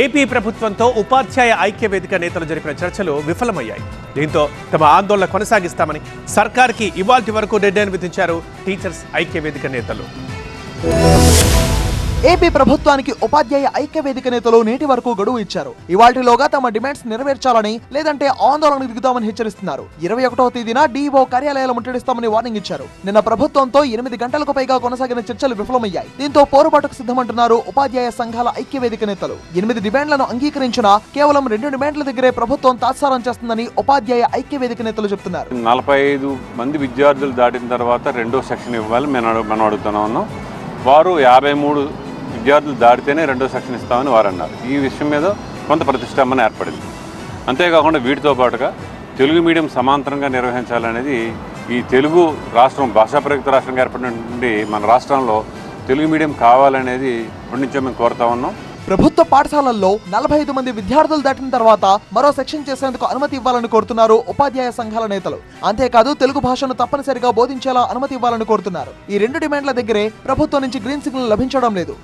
AP ప్రభుత్వంతో ఉపాధ్యాయ ఐక్య వేదిక నేతలు జరిపిన చర్చలు విఫలమయ్యాయి. దీంతో తమ ఆందోళన కొనసాగిస్తామని సర్కార్కి ఇవాల్టి వరకు డెడ్లైన్ విధించారు టీచర్స్ ఐక్య వేదిక నేతలు. ఏపీ ప్రభుత్వానికి ఉపాధ్యాయ ఐక్య వేదిక నేతలు నేటి వరకు గడువు ఇచ్చారు. ఇవాల్టిలోగా తమ డిమాండ్స్ నెరవేర్చాలని లేదంటే ఆందోళనకు దిగుతామని హెచ్చరిస్తున్నారు. 21వ తేదీన డీఓ కార్యాలయాలు ముట్టడిస్తామని వార్నింగ్ ఇచ్చారు. నిన్న ప్రభుత్వంతో 8 గంటలకు పైగా కొనసాగిన చర్చలు విఫలమయ్యాయి. దీంతో పోరుబాటుకు సిద్ధమంటున్నారు ఉపాధ్యాయ సంఘాల ఐక్య వేదిక నేతలు. 8 డిమాండ్లను అంగీకరించినా కేవలం 2 డిమాండ్ల దగ్గరే ప్రభుత్వం తాత్సారం చేస్తుందని ఉపాధ్యాయ ఐక్య వేదిక నేతలు చెబుతున్నారు. 45 మంది విద్యార్థులు దాటిన తర్వాత రెండో సెక్షన్ ఇవ్వాలి మనం అడుగుతున్నాం. వారు 53 విద్యార్థులు దాటితేనే రెండో సెక్షన్ ఇస్తామని వారు అన్నారు. ఈ విషయం మీద కొంత ప్రతిష్టంభన ఏర్పడింది. అంతేకాకుండా వీటితో పాటుగా తెలుగు మీడియం సమాంతరంగా నిర్వహించాలనేది ఈ తెలుగు రాష్ట్రం భాషా ప్రయుక్త రాష్ట్రంగా ఏర్పడినటువంటి మన రాష్ట్రంలో తెలుగు మీడియం కావాలనేది నుంచే మేము కోరుతా ఉన్నాం. ప్రభుత్వ పాఠశాలల్లో 45 మంది విద్యార్థులు దాటిన తర్వాత మరో సెక్షన్ చేసేందుకు అనుమతి ఇవ్వాలని కోరుతున్నారు ఉపాధ్యాయ సంఘాల నేతలు. అంతేకాదు తెలుగు భాషను తప్పనిసరిగా బోధించేలా అనుమతి ఇవ్వాలని కోరుతున్నారు. ఈ 2 డిమాండ్ల దగ్గరే ప్రభుత్వం నుంచి గ్రీన్ సిగ్నల్ లభించడం లేదు.